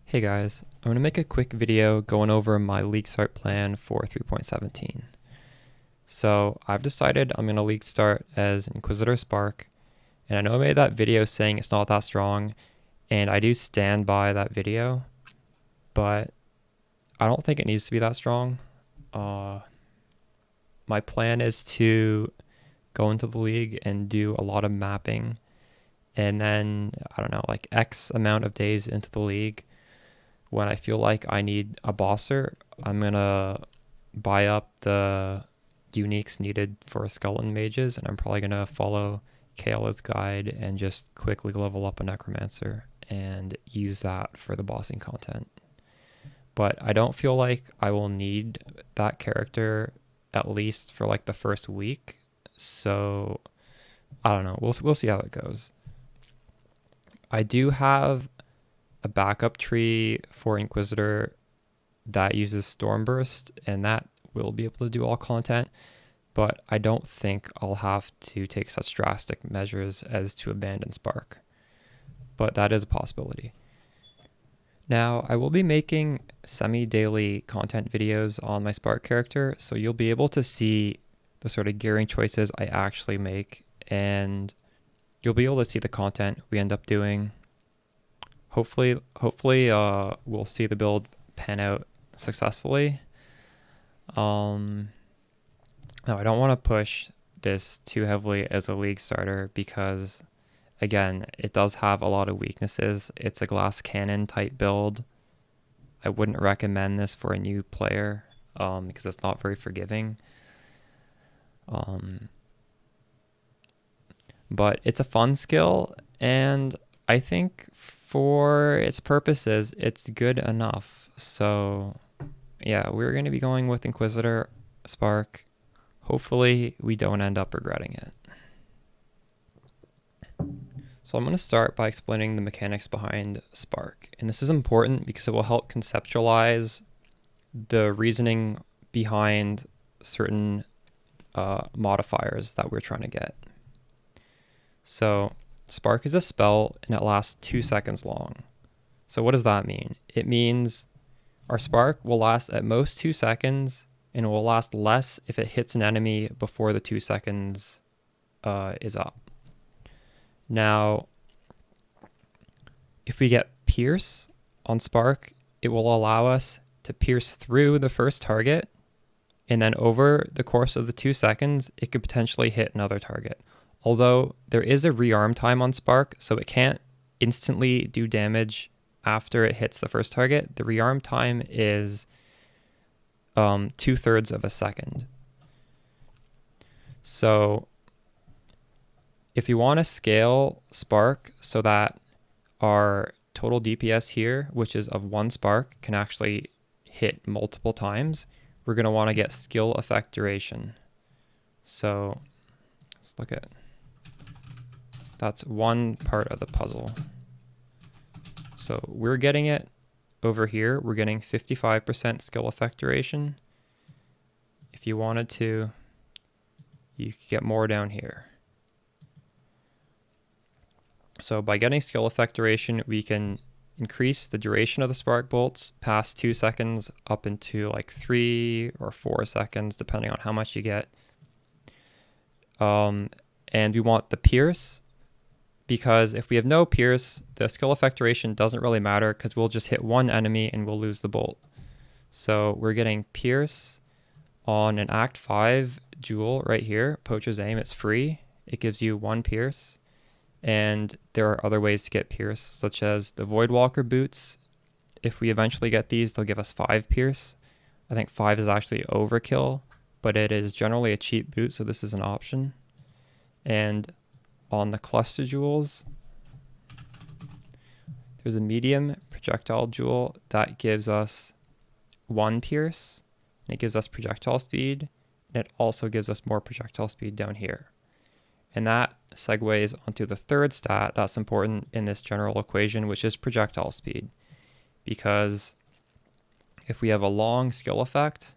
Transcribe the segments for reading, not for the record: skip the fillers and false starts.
Hey guys, I'm going to make a quick video going over my league start plan for 3.17. So I've decided I'm going to league start as Inquisitor Spark, and I know I made that video saying it's not that strong, and I do stand by that video, but I don't think it needs to be that strong. My plan is to go into the league and do a lot of mapping, and then, I don't know, like X amount of days into the league, when I feel like I need a bosser, I'm gonna buy up the uniques needed for skeleton mages, and I'm probably gonna follow Kayla's guide and just quickly level up a necromancer and use that for the bossing content. But I don't feel like I will need that character at least for like the first week, so I don't know. We'll see how it goes. I do have a backup tree for Inquisitor that uses Stormburst, and that will be able to do all content, but I don't think I'll have to take such drastic measures as to abandon Spark, but that is a possibility. Now, I will be making semi-daily content videos on my Spark character, so you'll be able to see the sort of gearing choices I actually make, and you'll be able to see the content we end up doing. Hopefully, we'll see the build pan out successfully. Now, I don't want to push this too heavily as a league starter because, again, it does have a lot of weaknesses. It's a glass cannon type build. I wouldn't recommend this for a new player because it's not very forgiving. But it's a fun skill, and I think for its purposes, it's good enough. So yeah, we're going to be going with Inquisitor Spark. Hopefully we don't end up regretting it. So I'm going to start by explaining the mechanics behind Spark. And this is important because it will help conceptualize the reasoning behind certain modifiers that we're trying to get. So Spark is a spell and it lasts 2 seconds long. So what does that mean? It means our Spark will last at most 2 seconds, and it will last less if it hits an enemy before the 2 seconds is up. Now, if we get Pierce on Spark, it will allow us to pierce through the first target, and then over the course of the 2 seconds, it could potentially hit another target. Although there is a rearm time on Spark, so it can't instantly do damage after it hits the first target. The rearm time is 2/3 of a second. So if you want to scale Spark so that our total DPS here, which is of 1 Spark, can actually hit multiple times, we're going to want to get skill effect duration. So let's look at, that's one part of the puzzle. So we're getting it over here. We're getting 55% skill effect duration. If you wanted to, you could get more down here. So by getting skill effect duration, we can increase the duration of the spark bolts past 2 seconds up into like 3 or 4 seconds, depending on how much you get. And we want the pierce, because if we have no pierce, the skill effect duration doesn't really matter because we'll just hit one enemy and we'll lose the bolt. So we're getting pierce on an Act 5 jewel right here, Poacher's Aim. It's free. It gives you 1 pierce. And there are other ways to get pierce, such as the Voidwalker boots. If we eventually get these, they'll give us 5 pierce. I think 5 is actually overkill, but it is generally a cheap boot, so this is an option. And on the cluster jewels, there's a medium projectile jewel that gives us 1 pierce, and it gives us projectile speed, and it also gives us more projectile speed down here. And that segues onto the third stat that's important in this general equation, which is projectile speed. Because if we have a long skill effect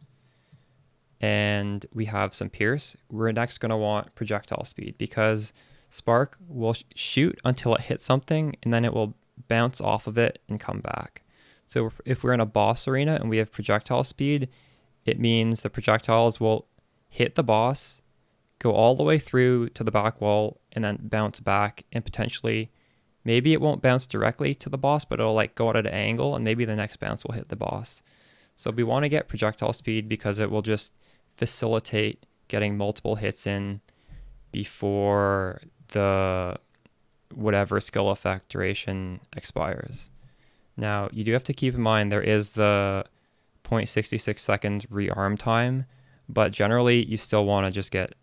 and we have some pierce, we're next going to want projectile speed, because Spark will shoot until it hits something and then it will bounce off of it and come back. So if we're in a boss arena and we have projectile speed, it means the projectiles will hit the boss, go all the way through to the back wall, and then bounce back, and potentially, maybe it won't bounce directly to the boss, but it'll like go at an angle, and maybe the next bounce will hit the boss. So we want to get projectile speed because it will just facilitate getting multiple hits in before the whatever skill effect duration expires. Now, you do have to keep in mind there is the 0.66 seconds rearm time, but generally you still want to just get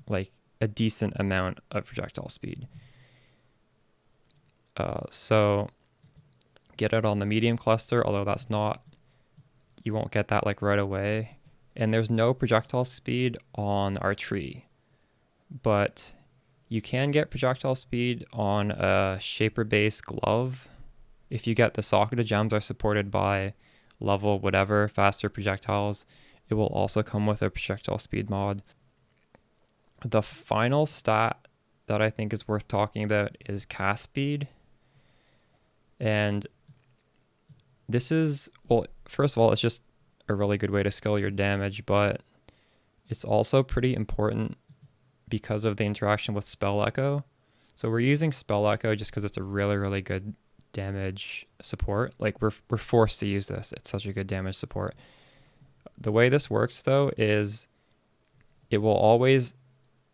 like a decent amount of projectile speed. So get it on the medium cluster, although that's not, you won't get that like right away. And there's no projectile speed on our tree, but you can get projectile speed on a shaper base glove. If you get the socketed gems are supported by level whatever faster projectiles, it will also come with a projectile speed mod. The final stat that I think is worth talking about is cast speed. And this is, well, first of all, it's just a really good way to scale your damage, but it's also pretty important because of the interaction with Spell Echo. So we're using Spell Echo just because it's a really, really good damage support. Like we're forced to use this. It's such a good damage support. The way this works though is it will always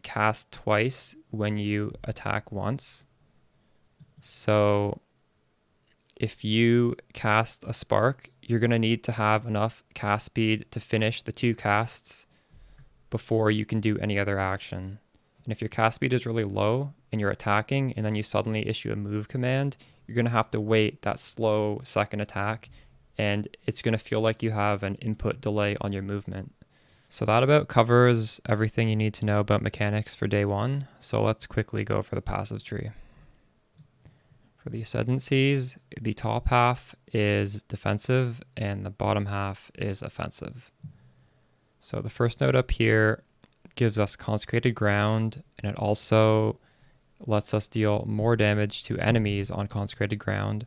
cast twice when you attack once. So if you cast a spark, you're going to need to have enough cast speed to finish the 2 casts before you can do any other action. And if your cast speed is really low and you're attacking and then you suddenly issue a move command, you're going to have to wait that slow second attack, and it's going to feel like you have an input delay on your movement. So that about covers everything you need to know about mechanics for day 1. So let's quickly go for the passive tree. For the ascendancies, the top half is defensive and the bottom half is offensive. So the first node up here gives us consecrated ground, and it also lets us deal more damage to enemies on consecrated ground,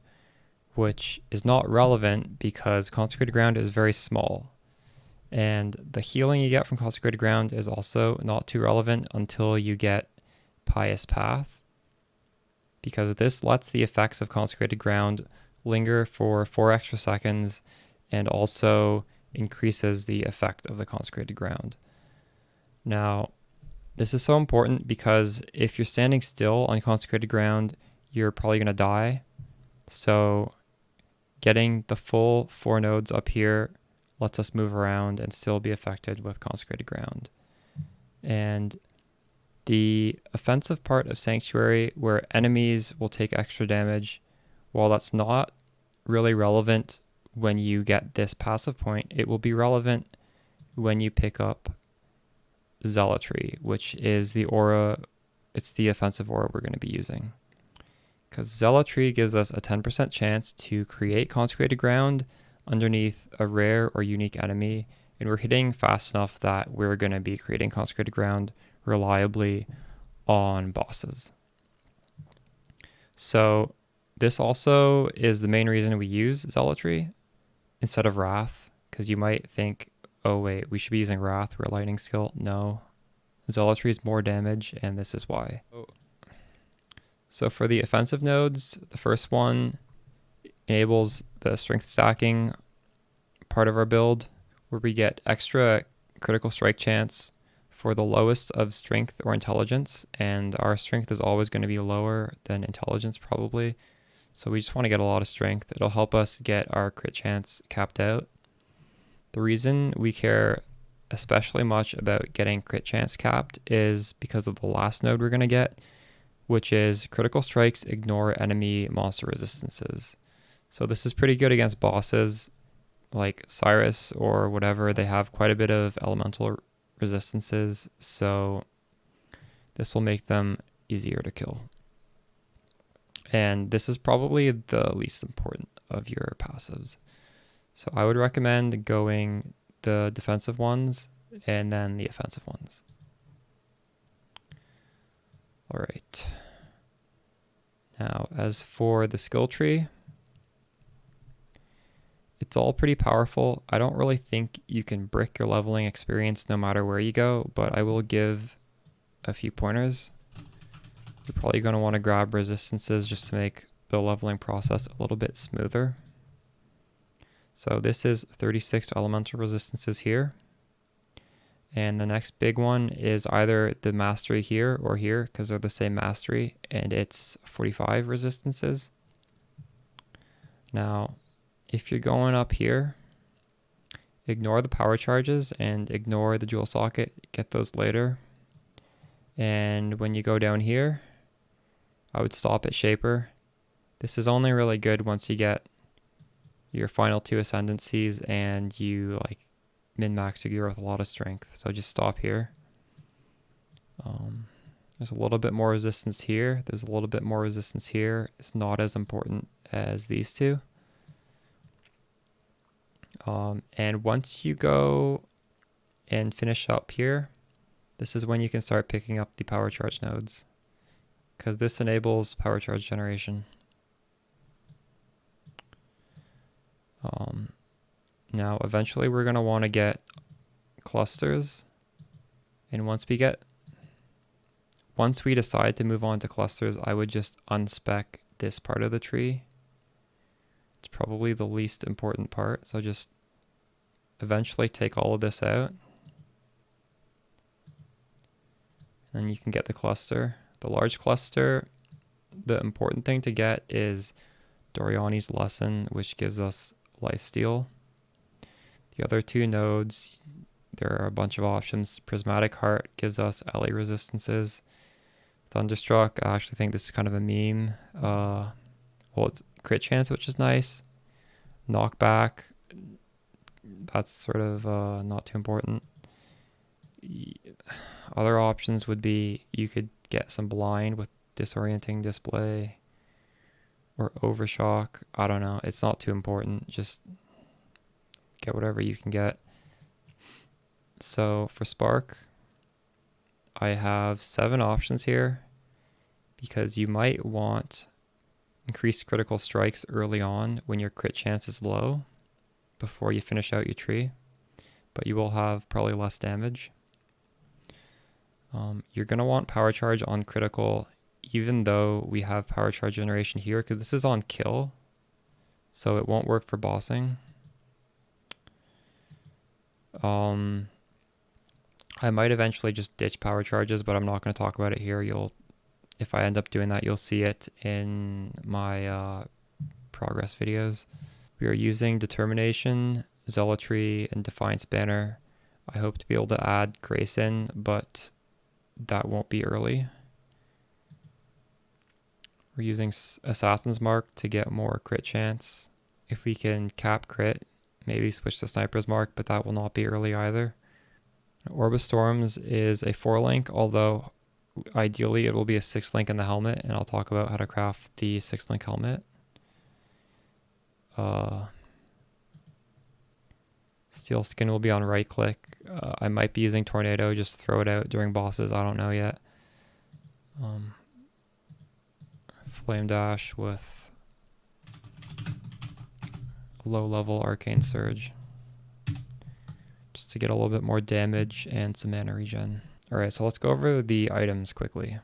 which is not relevant because consecrated ground is very small. And the healing you get from consecrated ground is also not too relevant until you get Pious Path, because this lets the effects of consecrated ground linger for 4 extra seconds and also increases the effect of the consecrated ground. Now, this is so important because if you're standing still on consecrated ground, you're probably going to die. So getting the full 4 nodes up here lets us move around and still be affected with consecrated ground. And the offensive part of Sanctuary, where enemies will take extra damage, while that's not really relevant when you get this passive point, it will be relevant when you pick up Zealotry, which is the aura, it's the offensive aura we're going to be using. Because Zealotry gives us a 10% chance to create consecrated ground underneath a rare or unique enemy, and we're hitting fast enough that we're going to be creating consecrated ground reliably on bosses. So this also is the main reason we use Zealotry instead of Wrath, because you might think, oh wait, we should be using Wrath, we're a lightning skill. No, Zealotry is more damage, and this is why. So for the offensive nodes, the first one enables the strength stacking part of our build, where we get extra critical strike chance for the lowest of strength or intelligence, and our strength is always going to be lower than intelligence probably. So we just want to get a lot of strength. It'll help us get our crit chance capped out. The reason we care especially much about getting crit chance capped is because of the last node we're going to get, which is critical strikes ignore enemy monster resistances. So this is pretty good against bosses like Cyrus or whatever. They have quite a bit of elemental resistances, so this will make them easier to kill. And this is probably the least important of your passives. So I would recommend going the defensive ones and then the offensive ones. All right. Now, as for the skill tree, It's all pretty powerful. I don't really think you can brick your leveling experience no matter where you go, but I will give a few pointers. You're probably going to want to grab resistances just to make the leveling process a little bit smoother. So this is 36 elemental resistances here. And the next big one is either the mastery here or here, because they're the same mastery, and it's 45 resistances. Now, if you're going up here, ignore the power charges and ignore the jewel socket, get those later. And when you go down here, I would stop at Shaper. This is only really good once you get your final 2 ascendancies and you like min-max your gear with a lot of strength. So just stop here. There's a little bit more resistance here. There's a little bit more resistance here. It's not as important as these two. And once you go and finish up here, this is when you can start picking up the power charge nodes, because this enables power charge generation. Now eventually we're going to want to get clusters, and once we decide to move on to clusters, I would just unspec this part of the tree. It's probably the least important part, so just eventually take all of this out. And you can get the cluster. The large cluster, the important thing to get is Doriani's Lesson, which gives us lifesteal. The other 2 nodes, there are a bunch of options. Prismatic Heart gives us LA resistances. Thunderstruck, I actually think this is kind of a meme. Well, it's crit chance, which is nice. Knockback, that's sort of not too important. Other options would be you could get some blind with disorienting display or overshock. I don't know. It's not too important. Just get whatever you can get. So for Spark, I have 7 options here because you might want increased critical strikes early on when your crit chance is low before you finish out your tree, but you will have probably less damage. You're going to want power charge on critical, even though we have power charge generation here, because this is on kill, so it won't work for bossing. I might eventually just ditch power charges, but I'm not going to talk about it here. If I end up doing that, you'll see it in my progress videos. We are using Determination, Zealotry, and Defiance Banner. I hope to be able to add Grace in, but that won't be early. We're using Assassin's Mark to get more crit chance. If we can cap crit, maybe switch to Sniper's Mark, but that will not be early either. Orb of Storms is a 4-link, although ideally it will be a 6-link in the helmet, and I'll talk about how to craft the 6-link helmet. Steel Skin will be on right click. I might be using Tornado, just throw it out during bosses, I don't know yet. Flame Dash with low level Arcane Surge, just to get a little bit more damage and some mana regen. Alright, so let's go over the items quickly.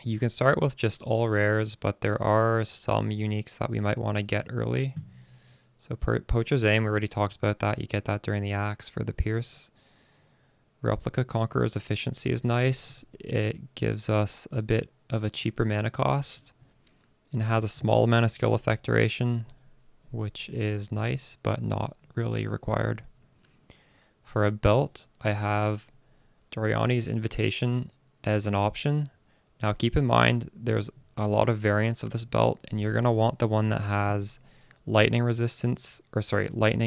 You can start with just all rares, but there are some uniques that we might want to get early. So Poacher's Aim, we already talked about that. You get that during the axe for the Pierce. Replica Conqueror's Efficiency is nice. It gives us a bit of a cheaper mana cost, and it has a small amount of skill effect duration, which is nice, but not really required. For a belt, I have Doriani's Invitation as an option. Now keep in mind, there's a lot of variants of this belt, and you're going to want the one that has lightning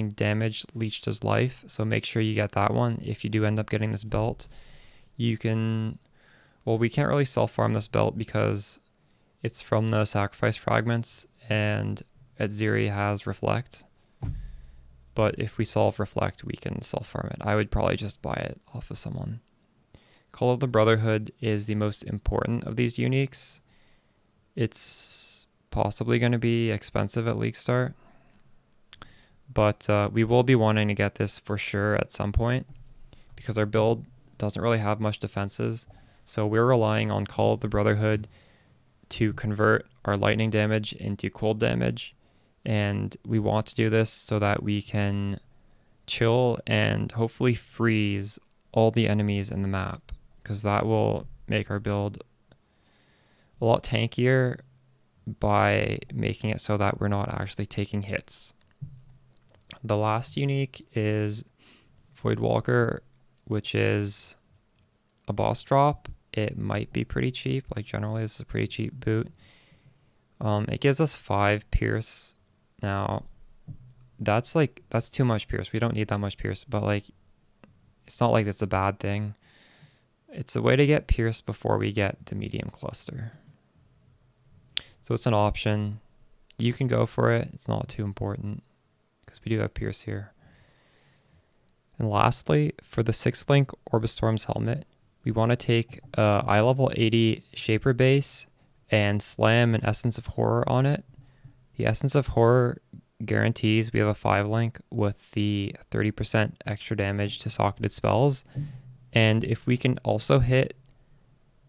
damage leached as life, so make sure you get that one. If you do end up getting this belt, you can, well, we can't really self-farm this belt because it's from the sacrifice fragments, and Edziri has Reflect, but if we solve Reflect, we can self-farm it. I would probably just buy it off of someone. Call of the Brotherhood is the most important of these uniques. It's possibly going to be expensive at League Start. but we will be wanting to get this for sure at some point because our build doesn't really have much defenses. So we're relying on Call of the Brotherhood to convert our lightning damage into cold damage. And we want to do this so that we can chill and hopefully freeze all the enemies in the map, because that will make our build a lot tankier by making it so that we're not actually taking hits. The last unique is Voidwalker, which is a boss drop. It might be pretty cheap. Like generally this is a pretty cheap boot. It gives us 5 pierce. Now that's too much pierce. We don't need that much pierce, but like it's not like it's a bad thing. It's a way to get pierce before we get the medium cluster. So it's an option. You can go for it. It's not too important because we do have pierce here. And lastly, for the 6th link Orbistorm's helmet, we want to take a eye level 80 Shaper base and slam an Essence of Horror on it. The Essence of Horror guarantees we have a 5 link with the 30% extra damage to socketed spells. And if we can also hit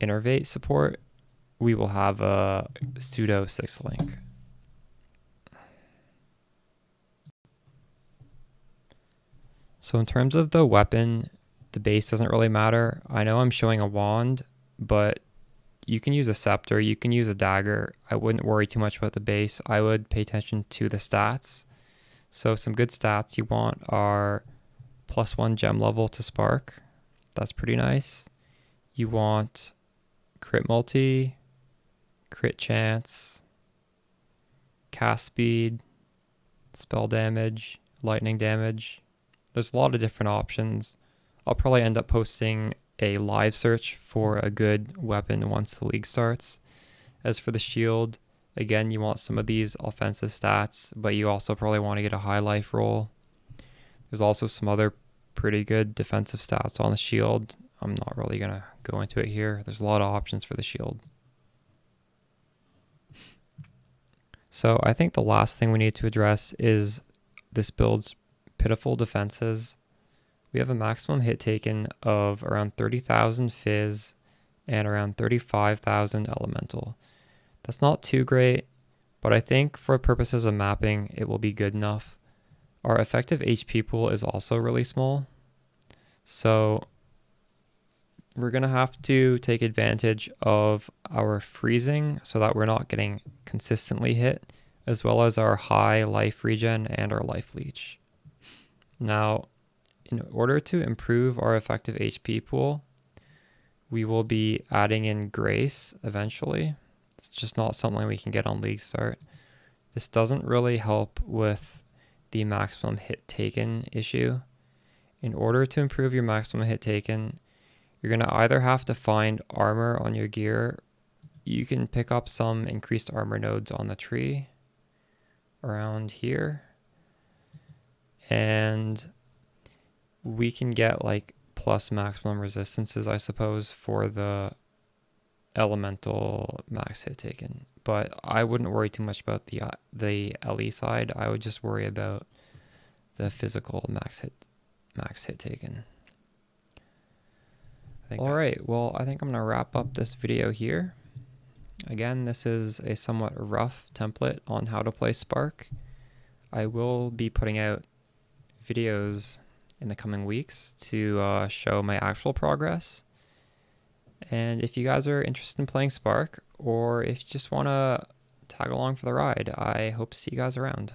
Innervate support, we will have a pseudo 6th link. So in terms of the weapon, the base doesn't really matter. I know I'm showing a wand, but you can use a scepter, you can use a dagger. I wouldn't worry too much about the base. I would pay attention to the stats. So some good stats you want are +1 gem level to spark. That's pretty nice. You want crit multi, crit chance, cast speed, spell damage, lightning damage. There's a lot of different options. I'll probably end up posting a live search for a good weapon once the league starts. As for the shield, again, you want some of these offensive stats, but you also probably want to get a high life roll. There's also some other pretty good defensive stats on the shield. I'm not really going to go into it here. There's a lot of options for the shield. So I think the last thing we need to address is this build's pitiful defenses. We have a maximum hit taken of around 30,000 Fizz and around 35,000 Elemental. That's not too great, but I think for purposes of mapping, it will be good enough. Our effective HP pool is also really small, so we're going to have to take advantage of our freezing so that we're not getting consistently hit, as well as our high life regen and our life leech. Now, in order to improve our effective HP pool, we will be adding in Grace eventually. It's just not something we can get on League Start. This doesn't really help with the maximum hit taken issue. In order to improve your maximum hit taken, you're going to either have to find armor on your gear. You can pick up some increased armor nodes on the tree around here, and we can get like plus maximum resistances, I suppose, for the elemental max hit taken. But I wouldn't worry too much about the LE side. I would just worry about the physical max hit taken. All right, well, I think I'm going to wrap up this video here. Again, this is a somewhat rough template on how to play Spark. I will be putting out videos in the coming weeks to show my actual progress. And if you guys are interested in playing Spark, or if you just want to tag along for the ride, I hope to see you guys around.